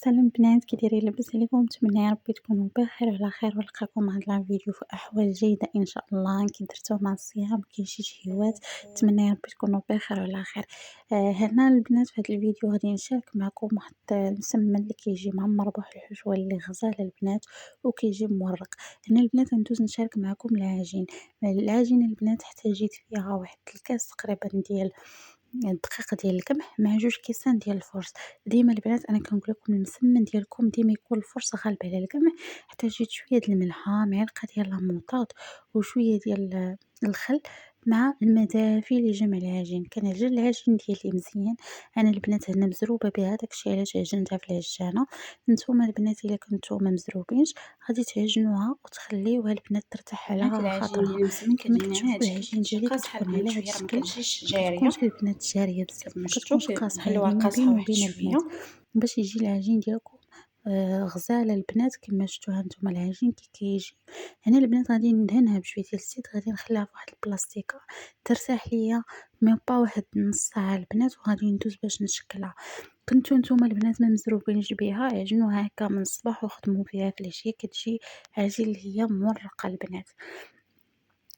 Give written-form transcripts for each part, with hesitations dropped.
سلام البنات كي دايرين لاباس عليكم نتمنى يا ربي تكونوا بخير وعلى خير ونلقاكم هاد الفيديو في احوال جيده ان شاء الله كي درتو مع الصيام كاين شي شهوات نتمنى يا ربي تكونوا بخير وعلى خير. هنا البنات في هاد الفيديو غادي نشارك معكم واحد المسمن اللي كيجي معمر بواحد الحشوه اللي غزاله البنات وكيجي مورق. هنا البنات غندوز نشارك معكم العجين البنات احتاجيت فيها واحد الكاس تقريبا ديال الدقيق ديال القمح مع 2 كيسان ديال الفرص. ديما البنات أنا كنقول لكم المسمن ديالكم ديما يكون الفرصة غالبة على القمح. احتاجيت شوية د الملحة، معلقة ديال لاموطاد وشوية ديال الخل مع الماء دافي اللي يجي مع العجين. كنعجن العجين ديالي مزيان. أنا البنات هنا مزروبة بها داكشي علاش عجنتها في العجانة. نتوما البنات إلا كنتو ممزروبينش غادي تعجنوها وتخليوها البنات ترتاح بنات على العجين خاطرها. ديال المسمن كما كتجيني على كتشوفوا هاد الشكل، العجين كتجي ديالي قاصحه كتكون على البنات هاد شويه، راه ما الشكل، كتجيش جاريه مكتكونش البنات جارية بزاف، كتمشطو مكتكونش قاصحة كنخليوها يعني قاصحه بين واحد وبين البنات. شويه. باش يجي العجين ديالكم غزال البنات كما شفتوا ها نتوما العجين كيجي. هنا البنات غادي ندهنها بشويه ديال الزيت، غادي نخليها في واحد البلاصتيكه ترتاح ليا ميم با واحد نص ساعه البنات، وغادي ندوز باش نشكلها. كنتو نتوما البنات ما مزروبينش بها عجنوها هكا من الصباح وخدموا فيها في العشيه كتجي عجين اللي هي مورقه البنات.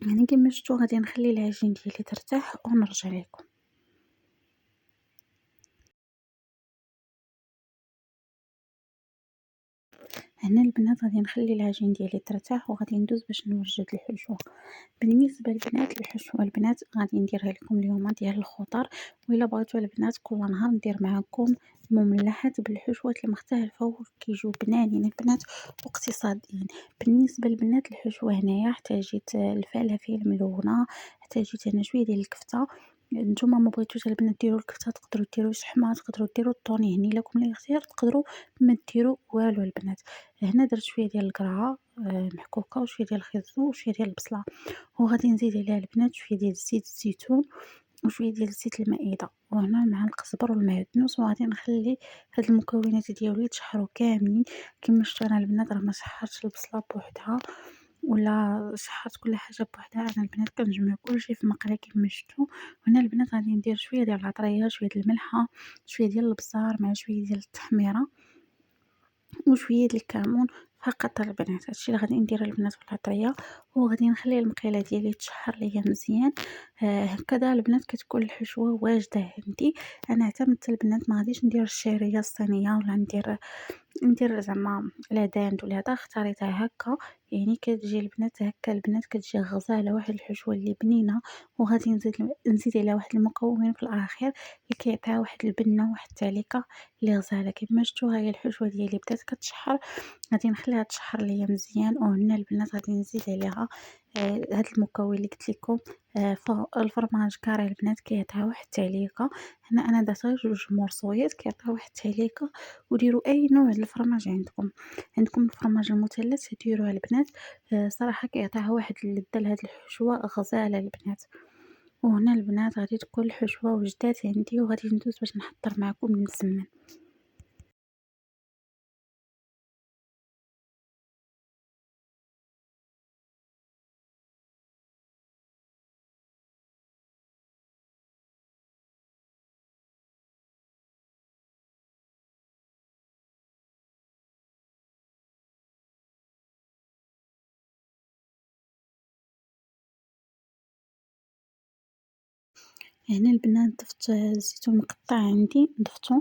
يعني كما شفتوا غادي نخلي العجين ديالي ترتاح ونرجع لكم. هنا البنات غادي نخلي العجين ديالي ترتاح وغادي ندوز باش نوجد الحشوه. بالنسبه للبنات الحشوه البنات غادي نديرها لكم اليوم ديال الخضر، وإلا بغيتو البنات كل نهار ندير معكم مملحات بالحشوات المختلفه وكيجيو بنانين البنات واقتصاديين. بالنسبه للبنات الحشوه هنايا احتاجيت الفلافل ملونه، احتاجيت هنا شويه ديال الكفته. نتوما ما بغيتوش البنات ديروا الكفته تقدروا ديروا شحمه، تقدروا ديروا الطوني، هني لكم الاختيار. تقدروا ما ديروا والو البنات. هنا درت شويه ديال القرعه محكوكه وشويه ديال الخيزو وشويه ديال البصله، وغادي نزيد عليها البنات شويه ديال زيت الزيتون وشويه ديال زيت المائده، وهنا مع القزبر والمعدنوس. وغادي نخلي هاد المكونات ديالو يتشحروا كاملين. كما شفتوا انا البنات راه ما شحرتش البصله بوحدها ولا شحرت كل حاجه بوحدها، انا البنات كنجمع كلشي في مقله كما شفتوا. هنا البنات غادي ندير شويه ديال العطريه، شويه ديال الملحه، شويه ديال البزار مع شويه ديال التحميره وشوية د الكمون فقط البنات. هادشي اللي غادي ندير البنات في العطرية، وغادي نخلي المقيلة ديالي تشحر ليا مزيان. هكذا البنات كتكون الحشوة واجدة عندي. انا اعتمدت البنات ما غاديش ندير الشعرية الصينية ولا ندير زعما لا داند ولا هذا، اختاريتها هكا. يعني كتجي البنات هكا البنات كتجي غزاله واحد الحشوه اللي بنينه. وغادي نزيد عليها واحد المكون في الاخير اللي كيعطيها واحد البنه واحد التعليقه اللي غزاله. كما شفتوا ها هي الحشوه ديالي بدات كتشحر، غادي نخليها تشحر ليا مزيان. وهنا البنات غادي نزيد عليها هاد المكون اللي قلت لكم. الفرماج كاري البنات كيعطيها واحد التعليقه. هنا انا درت غير 2 مرصويات كيعطيها واحد التعليقه. وديروا اي نوع د الفرماج عندكم الفرماج المثلث ديروه البنات. صراحه كيعطيها واحد اللذه لهاد الحشوه غزاله البنات. وهنا البنات غادي تكون الحشوه وجدات عندي، وغادي ندوز باش نحضر معكم المسمن. هنا البنات ضفت الزيتون مقطع عندي ضفتو.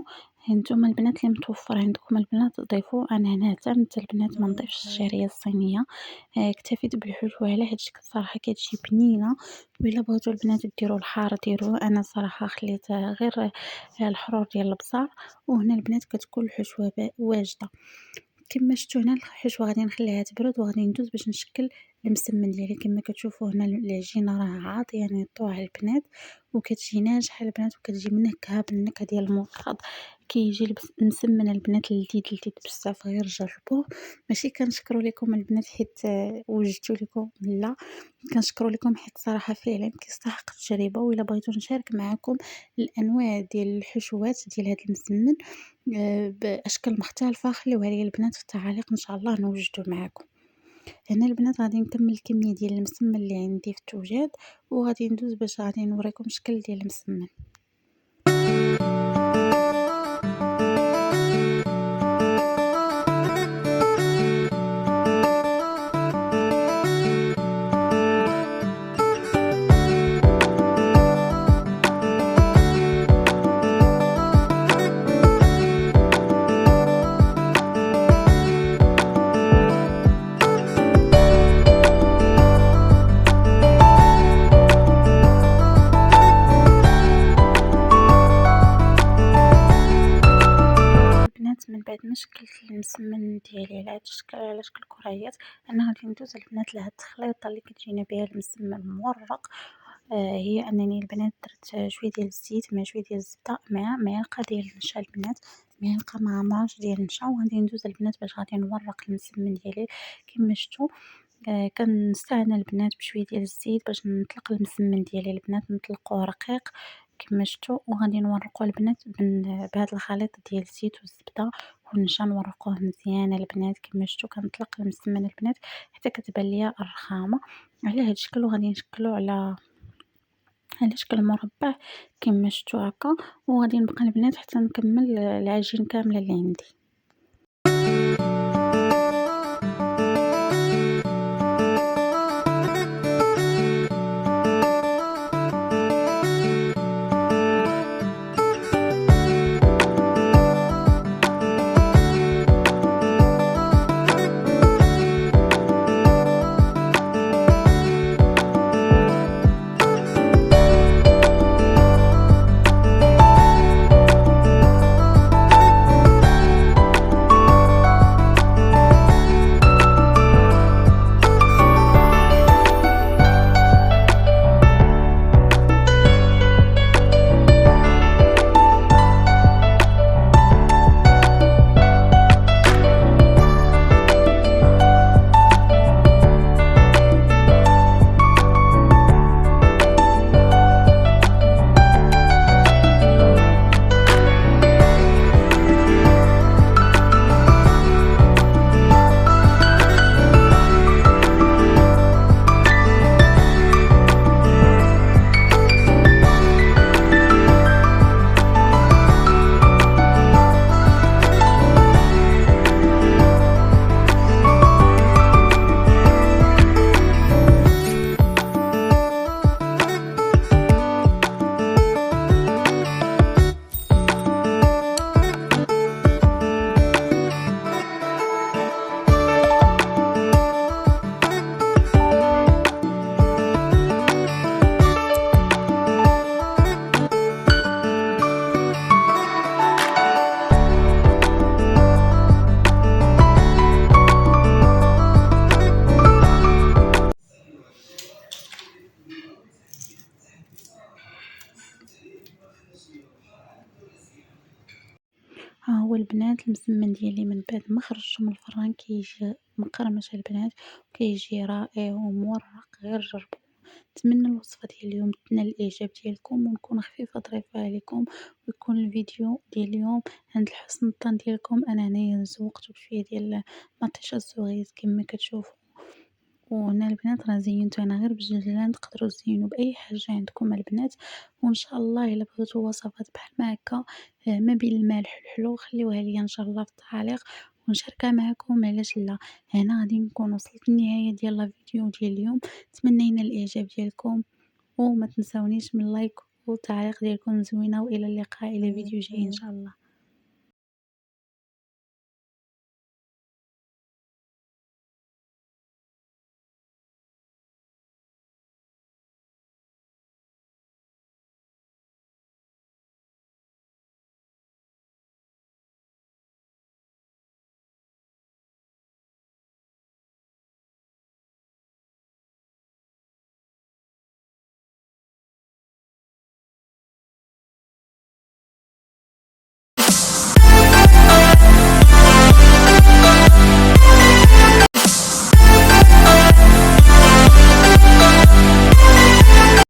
هانتوما البنات اللي متوفر عندكم البنات ضيفوا. انا هنا اعتمدت البنات ما نضيفش الشعريه الصينيه. اكتفيت بالحشوه على هاد الشكل صراحه كتجي بنينه. وإلا بغيتو البنات ديروا الحار ديروه، انا صراحه خليت غير الحرور ديال البصر. وهنا البنات كتكون الحشوه واجده. كما شفتوا هنا الحشوه غادي نخليها تبرد وغادي ندوز باش نشكل المسمن ديالي. كما كتشوفوا هنا العجينه راه عاطيه نيطوها البنات وكتجي ناجحه البنات وكتجي منكهه بالنكهه ديال الموطاد. كيجي المسمن البنات لذيذ بزاف، غير جربوه. ماشي كنشكروا لكم البنات حيت وجدتو لكم، لا كنشكروا لكم حيت صراحه فعلا كيستحق التجربه. وإلا بغيتو نشارك معكم الانواع ديال الحشوات ديال هذا المسمن باشكال مختلفه، خليوها لي البنات في التعاليق ان شاء الله نوجدو معكم. هنا البنات غادي نكمل الكميه ديال المسمن اللي عندي في التوجاد، وغادي ندوز باش غادي نوريكم شكل ديال المسمن. المسمن ديالي على شكل كريات، أنا غادي ندوز البنات لهاد التخليطة اللي كتجينا بها المسمن المورق. هي أنني البنات درت شوية ديال الزيت مع شوية ديال الزبدة مع معلقة ديال النشا البنات، معلقة ما عمرهاش ديال النشا، وغادي ندوز البنات باش غادي نورق المسمن ديالي كيما شفتو. كنستعن البنات بشوية ديال الزيت باش نطلق المسمن ديالي البنات نطلقوه رقيق كيما شفتو، وغادي نورقوه البنات بهاد الخليط ديال الزيت والزبدة والنشا، نورقوه مزيان البنات كيما شفتو. كنطلق المسمن البنات حتى كتبان ليا الرخامة على هاد الشكل، وغادي نشكلو على شكل مربع كيما شفتو هكا، وغادي نبقى البنات حتى نكمل العجين كاملة اللي عندي. ها هو البنات المسمن ديالي من بعد ما خرجته من الفران كيجي مقرمش البنات، وكيجي رائع ومورق، غير جربوه. نتمنى الوصفة ديال اليوم تنال الإعجاب ديالكم ونكون خفيفة ظريفة عليكم، ويكون الفيديو ديال اليوم عند حسن الظن ديالكم. أنا هنايا زوقته بشوية ديال مطيشة الزغيز كما كتشوفوا، وهنا البنات راه زينتو أنا غير بالجلجلان، تقدروا تزينوا بأي حاجة عندكم البنات. وإن شاء الله إلا بغيتو وصفات بحال ما هكا ما بين المالح والحلو خليوها ليا إن شاء الله في التعاليق ونشاركها معاكم، علاش لا. هنا غادي نكون وصلت للنهاية ديال الفيديو ديال اليوم، نتمنى ينال الإعجاب ديالكم، وما تنساونيش من لايك والتعليق ديالكم زوينة، وإلى اللقاء إلى فيديو جاي إن شاء الله.